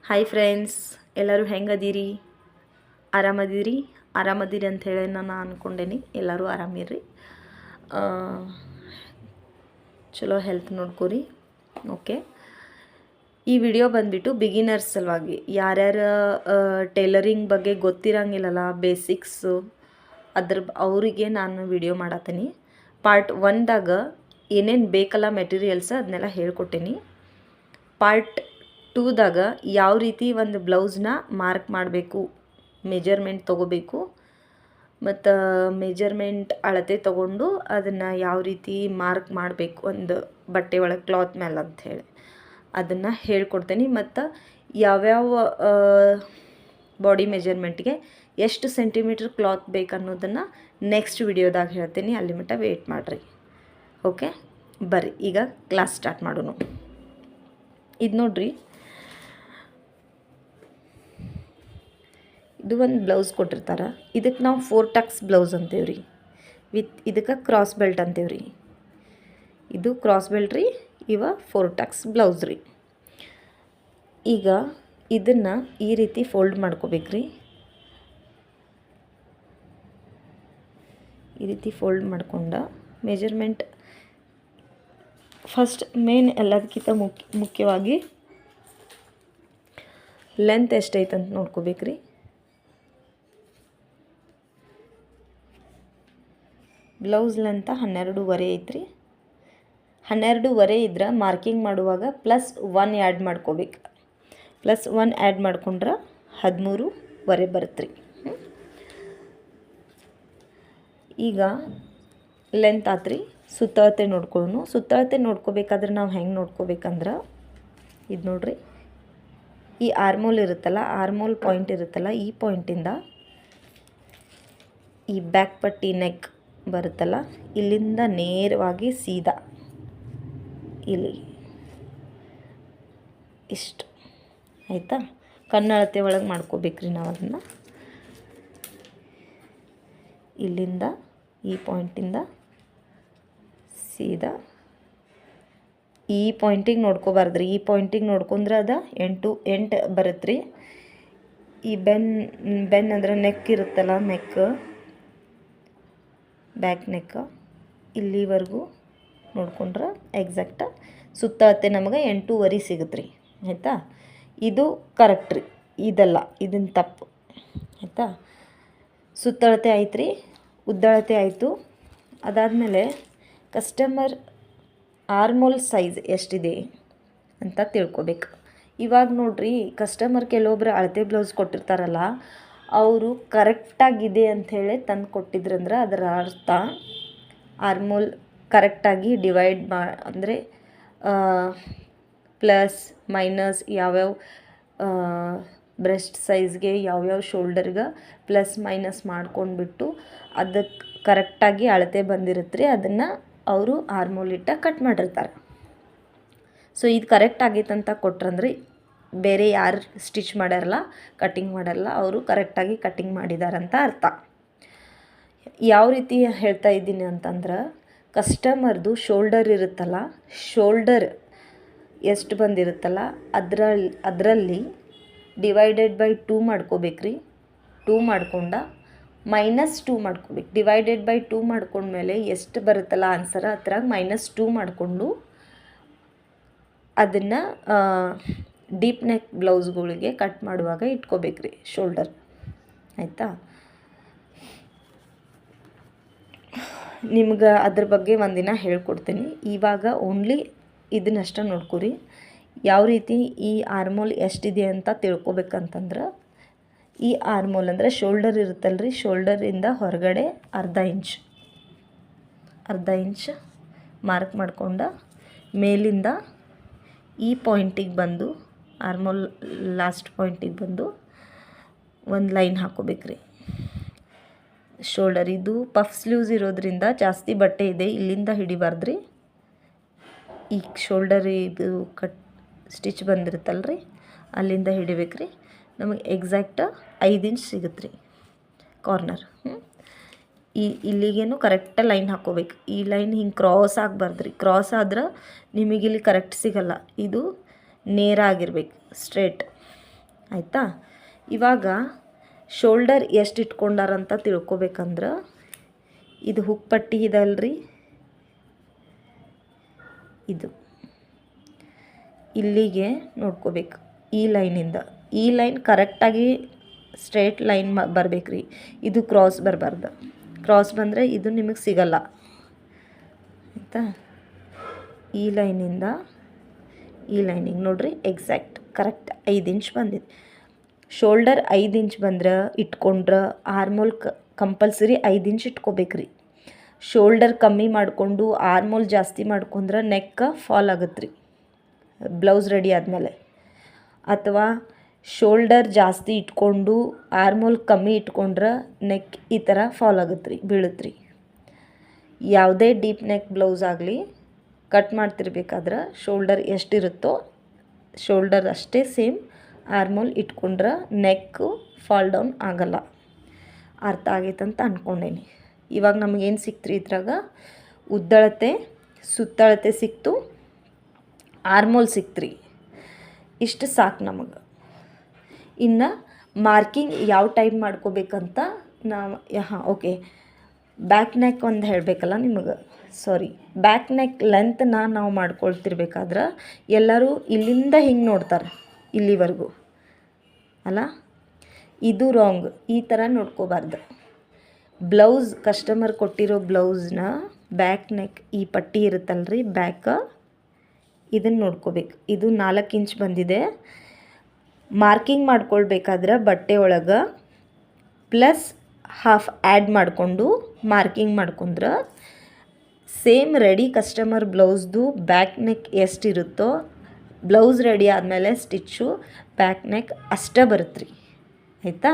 Hi friends, ಎಲ್ಲರೂ ಹೆಂಗದೀರಿ? ಆರಾಮದಿರಿ ಅಂತ ಹೇಳಿ ನಾನು ಅಂದ್ಕೊಂಡೇನಿ. ಎಲ್ಲರೂ ಆರಾಮಿರ್ರಿ, ಚಲೋ ಹೆಲ್ತ್ ನೋಡ್ಕೊರಿ. ಓಕೆ, ಈ ವಿಡಿಯೋ ಬಂದುಬಿಟ್ಟು ಬಿಗಿನರ್ಸ್ ಸಲುವಾಗಿ. ಯಾರ್ಯಾರು ಟೈಲರಿಂಗ್ ಬಗ್ಗೆ ಗೊತ್ತಿರಂಗಿಲ್ಲಲ್ಲ, ಬೇಸಿಕ್ಸು, ಅವರಿಗೆ ನಾನು ವಿಡಿಯೋ ಮಾಡತ್ತೀನಿ. ಪಾರ್ಟ್ 1ದಾಗ ಏನೇನು ಬೇಕಲ್ಲ ಮೆಟೀರಿಯಲ್ಸ್ ಅದನ್ನೆಲ್ಲ ಹೇಳ್ಕೊಟ್ಟೇನಿ. ಪಾರ್ಟ್ 2ದಾಗ ಯಾವ ರೀತಿ ಒಂದು ಬ್ಲೌಸ್ನ ಮಾರ್ಕ್ ಮಾಡಬೇಕು, ಮೆಜರ್ಮೆಂಟ್ ತೊಗೋಬೇಕು, ಮತ್ತು ಮೆಜರ್ಮೆಂಟ್ ಅಳತೆ ತೊಗೊಂಡು ಅದನ್ನು ಯಾವ ರೀತಿ ಮಾರ್ಕ್ ಮಾಡಬೇಕು ಒಂದು ಬಟ್ಟೆ ಒಳಗೆ ಕ್ಲಾತ್ ಮೇಲೆ ಅಂಥೇಳಿ ಅದನ್ನು ಹೇಳ್ಕೊಡ್ತೇನೆ. ಮತ್ತು ಯಾವ್ಯಾವ ಬಾಡಿ ಮೆಜರ್ಮೆಂಟ್ಗೆ ಎಷ್ಟು ಸೆಂಟಿಮೀಟ್ರ್ ಕ್ಲಾತ್ ಬೇಕು ಅನ್ನೋದನ್ನು ನೆಕ್ಸ್ಟ್ ವಿಡಿಯೋದಾಗ ಹೇಳ್ತೀನಿ. ಅಲ್ಲಿ ಮಟ್ಟ ವೆಯ್ಟ್ ಮಾಡಿರಿ. ಓಕೆ, ಬರ್ರಿ ಈಗ ಕ್ಲಾಸ್ ಸ್ಟಾರ್ಟ್ ಮಾಡೋಣ. ಇದು ನೋಡ್ರಿ, ಇದು ಒಂದು ಬ್ಲೌಸ್ ಕೊಟ್ಟಿರ್ತಾರೆ. ಇದಕ್ಕೆ ನಾವು 4 ಟಕ್ಸ್ ಬ್ಲೌಸ್ ಅಂತೇವೆ ರೀ. ಇದಕ್ಕೆ ಕ್ರಾಸ್ ಬೆಲ್ಟ್ ಅಂತೇವೆ ರೀ. ಇದು ಕ್ರಾಸ್ ಬೆಲ್ಟ್ ರೀ, ಇವ 4 ಟಕ್ಸ್ ಬ್ಲೌಸ್ ರೀ. ಈಗ ಇದನ್ನು ಈ ರೀತಿ ಫೋಲ್ಡ್ ಮಾಡ್ಕೋಬೇಕ್ರಿ. ಈ ರೀತಿ ಫೋಲ್ಡ್ ಮಾಡ್ಕೊಂಡು ಮೆಜರ್ಮೆಂಟ್ ಫಸ್ಟ್ ಮೇನ್ ಎಲ್ಲದಕ್ಕಿಂತ ಮುಖ್ಯವಾಗಿ ಲೆಂತ್ ಎಷ್ಟೈತೆ ಅಂತ ನೋಡ್ಕೋಬೇಕ್ರಿ. ಬ್ಲೌಸ್ ಲೆಂತ್ 12.5 ಐತ್ರಿ. 12.5 ಇದ್ರೆ ಮಾರ್ಕಿಂಗ್ ಮಾಡುವಾಗ +1 ಆ್ಯಡ್ ಮಾಡ್ಕೋಬೇಕು. +1 ಆ್ಯಡ್ ಮಾಡ್ಕೊಂಡ್ರೆ 13.5 ಬರುತ್ತೆ ರೀ. ಈಗ ಲೆಂತ್ ಆತ್ರಿ. ಸುತ್ತಳತೆ ನೋಡ್ಕೊಳ್ಳೋಣ. ಸುತ್ತಳತೆ ನೋಡ್ಕೋಬೇಕಾದ್ರೆ ನಾವು ಹೆಂಗೆ ನೋಡ್ಕೋಬೇಕಂದ್ರೆ, ಇದು ನೋಡ್ರಿ, ಈ ಆರ್ಮೋಲ್ ಇರುತ್ತಲ್ಲ, ಆರ್ಮೋಲ್ ಪಾಯಿಂಟ್ ಇರುತ್ತಲ್ಲ, ಈ ಪಾಯಿಂಟಿಂದ ಈ ಬ್ಯಾಕ್ ಪಟ್ಟಿ ನೆಕ್ ಬರುತ್ತಲ್ಲ, ಇಲ್ಲಿಂದ ನೇರವಾಗಿ ಸೀದಾ ಇಲ್ಲಿ ಇಷ್ಟು ಆಯಿತಾ. ಕನ್ನಳತೆ ಒಳಗೆ ಮಾಡ್ಕೋಬೇಕ್ರಿ ನಾವು ಅದನ್ನು. ಇಲ್ಲಿಂದ ಈ ಪಾಯಿಂಟಿಂದ ಸೀದಾ ಈ ಪಾಯಿಂಟಿಗೆ ನೋಡ್ಕೋಬಾರ್ದು ರೀ. ಈ ಪಾಯಿಂಟಿಗೆ ನೋಡ್ಕೊಂಡ್ರೆ ಅದು 8 ಬರುತ್ತೆ ರೀ. ಈ ಬೆನ್ ಅಂದ್ರೆ ನೆಕ್ ಇರುತ್ತಲ್ಲ, ಬ್ಯಾಕ್ ನೆಕ್ ಇಲ್ಲಿವರೆಗೂ ನೋಡ್ಕೊಂಡ್ರೆ ಎಕ್ಸಾಕ್ಟ ಸುತ್ತಳತೆ ನಮಗೆ 8.5 ಸಿಗುತ್ತೆ ರೀ. ಆಯಿತಾ. ಇದು ಕರೆಕ್ಟ್ ರೀ, ಇದಲ್ಲ, ಇದನ್ನು ತಪ್ಪು. ಆಯಿತಾ. ಸುತ್ತಳತೆ ಆಯ್ತು ರೀ, ಉದ್ದಳತೆ ಆಯಿತು. ಅದಾದಮೇಲೆ ಕಸ್ಟಮರ್ ಆರ್ಮೋಲ್ ಸೈಜ್ ಎಷ್ಟಿದೆ ಅಂತ ತಿಳ್ಕೊಬೇಕು. ಇವಾಗ ನೋಡ್ರಿ, ಕಸ್ಟಮರ್ ಕೆಲವೊಬ್ರು ಅಳತೆ ಬ್ಲೌಸ್ ಕೊಟ್ಟಿರ್ತಾರಲ್ಲ, ಅವರು ಕರೆಕ್ಟಾಗಿದೆ ಅಂಥೇಳಿ ತಂದು ಕೊಟ್ಟಿದ್ರಂದ್ರೆ ಅದರ ಅರ್ಥ ಆರ್ಮೋಲ್ ಕರೆಕ್ಟಾಗಿ ಡಿವೈಡ್ ಅಂದರೆ ಪ್ಲಸ್ ಮೈನಸ್ ಯಾವ್ಯಾವ ಬ್ರೆಸ್ಟ್ ಸೈಜ್ಗೆ ಯಾವ್ಯಾವ ಶೋಲ್ಡರ್ಗೆ ಪ್ಲಸ್ ಮೈನಸ್ ಮಾಡ್ಕೊಂಡ್ಬಿಟ್ಟು ಅದಕ್ಕೆ ಕರೆಕ್ಟಾಗಿ ಅಳತೆ ಬಂದಿರುತ್ತೆ ರೀ. ಅದನ್ನು ಅವರು ಆರ್ಮೋಲ್ ಇಟ್ಟ ಕಟ್ ಮಾಡಿರ್ತಾರೆ. ಸೊ ಇದು ಕರೆಕ್ಟ್ ಆಗೈತಂತ ಕೊಟ್ರಂದ್ರೆ ಬೇರೆ ಯಾರು ಸ್ಟಿಚ್ ಮಾಡ್ಯಾರಲ್ಲ, ಕಟ್ಟಿಂಗ್ ಮಾಡಲ್ಲ, ಅವರು ಕರೆಕ್ಟಾಗಿ ಕಟ್ಟಿಂಗ್ ಮಾಡಿದಾರಂತ ಅರ್ಥ. ಯಾವ ರೀತಿ ಹೇಳ್ತಾ ಇದ್ದೀನಿ ಅಂತಂದ್ರೆ, ಕಸ್ಟಮರ್ದು ಶೋಲ್ಡರ್ ಇರುತ್ತಲ್ಲ, ಶೋಲ್ಡರ್ ಎಷ್ಟು ಬಂದಿರುತ್ತಲ್ಲ ಅದರಲ್ಲಿ /2 ಮಾಡ್ಕೋಬೇಕ್ರಿ. 2 ಮಾಡ್ಕೊಂಡ -2 ಮಾಡ್ಕೋಬೇಕು. /2 ಮಾಡ್ಕೊಂಡ್ಮೇಲೆ ಎಷ್ಟು ಬರುತ್ತಲ್ಲ ಆನ್ಸರ್, ಅದ್ರಾಗ -2 ಮಾಡಿಕೊಂಡು ಅದನ್ನು ಡೀಪ್ ನೆಕ್ ಬ್ಲೌಸ್ಗಳಿಗೆ ಕಟ್ ಮಾಡುವಾಗ ಇಟ್ಕೋಬೇಕ್ರಿ ಶೋಲ್ಡರ್. ಆಯಿತಾ. ನಿಮ್ಗೆ ಅದ್ರ ಬಗ್ಗೆ ಒಂದಿನ ಹೇಳ್ಕೊಡ್ತೀನಿ. ಇವಾಗ ಓನ್ಲಿ ಇದನ್ನಷ್ಟ ನೋಡ್ಕೊರಿ. ಯಾವ ರೀತಿ ಈ ಆರ್ಮೋಲ್ ಎಷ್ಟಿದೆ ಅಂತ ತಿಳ್ಕೊಬೇಕಂತಂದ್ರೆ, ಈ ಆರ್ಮೋಲ್ ಅಂದರೆ ಶೋಲ್ಡರ್ ಇರುತ್ತಲ್ಲ ರೀ, ಶೋಲ್ಡರಿಂದ ಹೊರಗಡೆ ಅರ್ಧ ಇಂಚ್ ಮಾರ್ಕ್ ಮಾಡ್ಕೊಂಡು ಮೇಲಿಂದ ಈ ಪಾಯಿಂಟಿಗೆ ಬಂದು ಆರ್ಮೋಲ್ ಲಾಸ್ಟ್ ಪಾಯಿಂಟಿಗೆ ಬಂದು ಒಂದು ಲೈನ್ ಹಾಕೋಬೇಕ್ರಿ. ಶೋಲ್ಡರ್ ಇದು ಪಫ್ ಸ್ಲೀವ್ಸ್ ಇರೋದ್ರಿಂದ ಜಾಸ್ತಿ ಬಟ್ಟೆ ಇದೆ, ಇಲ್ಲಿಂದ ಹಿಡಿಬಾರ್ದ್ರಿ. ಈ ಶೋಲ್ಡರ್ ಇದು ಸ್ಟಿಚ್ ಬಂದಿರುತ್ತಲ್ರಿ, ಅಲ್ಲಿಂದ ಹಿಡಿಬೇಕ್ರಿ. ನಮಗೆ ಎಕ್ಸಾಕ್ಟ್ 5 ಇಂಚ್ ಸಿಗುತ್ತೆ ರೀ ಕಾರ್ನರ್. ಇಲ್ಲಿಗೇನು ಕರೆಕ್ಟ್ ಲೈನ್ ಹಾಕ್ಕೋಬೇಕು. ಈ ಲೈನ್ ಹಿಂಗೆ ಕ್ರಾಸ್ ಆಗಬಾರ್ದ್ರಿ. ಕ್ರಾಸ್ ಆದ್ರೆ ನಿಮಗಿಲ್ಲಿ ಕರೆಕ್ಟ್ ಸಿಗಲ್ಲ. ಇದು ನೇರ ಆಗಿರ್ಬೇಕು, ಸ್ಟ್ರೇಟ್. ಆಯಿತಾ. ಇವಾಗ ಶೋಲ್ಡರ್ ಎಷ್ಟು ಇಟ್ಕೊಂಡಾರಂತ ತಿಳ್ಕೊಬೇಕಂದ್ರೆ ಇದು ಹುಕ್ ಪಟ್ಟಿ ಇದಲ್ರಿ, ಇದು ಇಲ್ಲಿಗೆ ನೋಡ್ಕೋಬೇಕು. ಈ ಲೈನಿಂದ ಈ ಲೈನ್ ಕರೆಕ್ಟಾಗಿ ಸ್ಟ್ರೇಟ್ ಲೈನ್ ಬರಬೇಕು ರೀ. ಇದು ಕ್ರಾಸ್ ಬರಬಾರ್ದು. ಕ್ರಾಸ್ ಬಂದರೆ ಇದು ನಿಮಗೆ ಸಿಗಲ್ಲ ಆಯಿತಾ. ಈ ಲೈನಿಂದ ಈ ಲೈನಿಗೆ ನೋಡ್ರಿ ಎಕ್ಸಾಕ್ಟ್ ಕರೆಕ್ಟ್ 5 ಇಂಚ್ ಬಂದಿದೆ. ಶೋಲ್ಡರ್ 5 ಇಂಚ್ ಬಂದ್ರೆ ಇಟ್ಕೊಂಡ್ರೆ ಆರ್ಮೋಲ್ ಕಂಪಲ್ಸರಿ 5 ಇಂಚ್ ಇಟ್ಕೋಬೇಕ್ರಿ. ಶೋಲ್ಡರ್ ಕಮ್ಮಿ ಮಾಡಿಕೊಂಡು ಆರ್ಮೋಲ್ ಜಾಸ್ತಿ ಮಾಡ್ಕೊಂಡ್ರೆ ನೆಕ್ ಫಾಲ್ ಆಗುತ್ತೆ ರೀ ಬ್ಲೌಸ್ ರೆಡಿ ಆದಮೇಲೆ. ಅಥವಾ ಶೋಲ್ಡರ್ ಜಾಸ್ತಿ ಇಟ್ಕೊಂಡು ಆರ್ಮೋಲ್ ಕಮ್ಮಿ ಇಟ್ಕೊಂಡ್ರೆ ನೆಕ್ ಈ ಥರ ಫಾಲ್ ಆಗುತ್ತೆ ರೀ, ಬೀಳುತ್ತೆ ರೀ. ಯಾವುದೇ ಡೀಪ್ ನೆಕ್ ಬ್ಲೌಸ್ ಆಗಲಿ ಕಟ್ ಮಾಡ್ತಿರ್ಬೇಕಾದ್ರೆ ಶೋಲ್ಡರ್ ಎಷ್ಟಿರುತ್ತೋ ಶೋಲ್ಡರ್ ಅಷ್ಟೇ ಸೇಮ್ ಆರ್ಮೋಲ್ ಇಟ್ಕೊಂಡ್ರೆ ನೆಕ್ಕು ಫಾಲ್ ಡೌನ್ ಆಗಲ್ಲ. ಅರ್ಥ ಆಗೈತಂತ ಅಂದ್ಕೊಂಡೇನಿ. ಇವಾಗ ನಮಗೇನು ಸಿಕ್ತು ರೀ ಇದ್ರಾಗ, ಉದ್ದಳತೆ ಸುತ್ತಳತೆ ಸಿಕ್ತು, ಆರ್ಮೋಲ್ ಸಿಕ್ತು ರೀ. ಇಷ್ಟು ಸಾಕು ನಮಗೆ. ಇನ್ನು ಮಾರ್ಕಿಂಗ್ ಯಾವ ಟೈಪ್ ಮಾಡ್ಕೋಬೇಕಂತ ನಾವು ಓಕೆ, ಬ್ಯಾಕ್ ನೆಕ್ ಒಂದು ಹೇಳಬೇಕಲ್ಲ ನಿಮಗೆ. ಬ್ಯಾಕ್ ನೆಕ್ ಲೆಂತ್ನ ನಾವು ಮಾಡ್ಕೊಳ್ತಿರ್ಬೇಕಾದ್ರೆ ಎಲ್ಲರೂ ಇಲ್ಲಿಂದ ಹಿಂಗೆ ನೋಡ್ತಾರೆ ಇಲ್ಲಿವರೆಗೂ ಅಲ್ಲ, ಇದು ರಾಂಗ್. ಈ ಥರ ನೋಡ್ಕೋಬಾರ್ದು. ಬ್ಲೌಸ್ ಕಸ್ಟಮರ್ ಕೊಟ್ಟಿರೋ ಬ್ಲೌಸ್ನ ಬ್ಯಾಕ್ ನೆಕ್ ಈ ಪಟ್ಟಿ ಇರುತ್ತಲ್ರಿ ಬ್ಯಾಕ್, ಇದನ್ನು ನೋಡ್ಕೋಬೇಕು. ಇದು 4 ಇಂಚ್ ಬಂದಿದೆ. ಮಾರ್ಕಿಂಗ್ ಮಾಡ್ಕೊಳ್ಬೇಕಾದ್ರೆ ಬಟ್ಟೆ ಒಳಗೆ ಪ್ಲಸ್ ಹಾಫ್ ಆ್ಯಡ್ ಮಾಡಿಕೊಂಡು ಮಾರ್ಕಿಂಗ್ ಮಾಡ್ಕೊಂಡ್ರೆ ಸೇಮ್ ರೆಡಿ ಕಸ್ಟಮರ್ ಬ್ಲೌಸ್ದು ಬ್ಯಾಕ್ ನೆಕ್ ಎಷ್ಟಿರುತ್ತೋ ಬ್ಲೌಸ್ ರೆಡಿ ಆದಮೇಲೆ ಸ್ಟಿಚ್ಚು ಬ್ಯಾಕ್ ನೆಕ್ ಅಷ್ಟೇ ಬರುತ್ತೆ ರೀ ಆಯಿತಾ.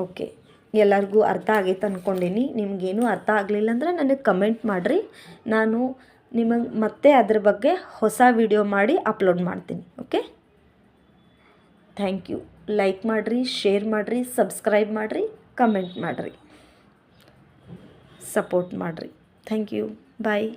ಓಕೆ, ಎಲ್ಲರಿಗೂ ಅರ್ಥ ಆಗೈತೆ ಅಂದ್ಕೊಂಡೀನಿ. ನಿಮಗೇನು ಅರ್ಥ ಆಗಲಿಲ್ಲ ಅಂದ್ರೆ ನನಗೆ ಕಮೆಂಟ್ ಮಾಡಿರಿ, ನಾನು ನಿಮಗೆ ಮತ್ತೆ ಅದ್ರ ಬಗ್ಗೆ ಹೊಸ ವಿಡಿಯೋ ಮಾಡಿ ಅಪ್ಲೋಡ್ ಮಾಡ್ತೀನಿ. Okay, thank you. ಲೈಕ್ ಮಾಡಿರಿ, ಶೇರ್ ಮಾಡಿರಿ, ಸಬ್ಸ್ಕ್ರೈಬ್ ಮಾಡಿರಿ, ಕಮೆಂಟ್ ಮಾಡಿರಿ, ಸಪೋರ್ಟ್ ಮಾಡಿರಿ. Thank you. ಬಾಯ್.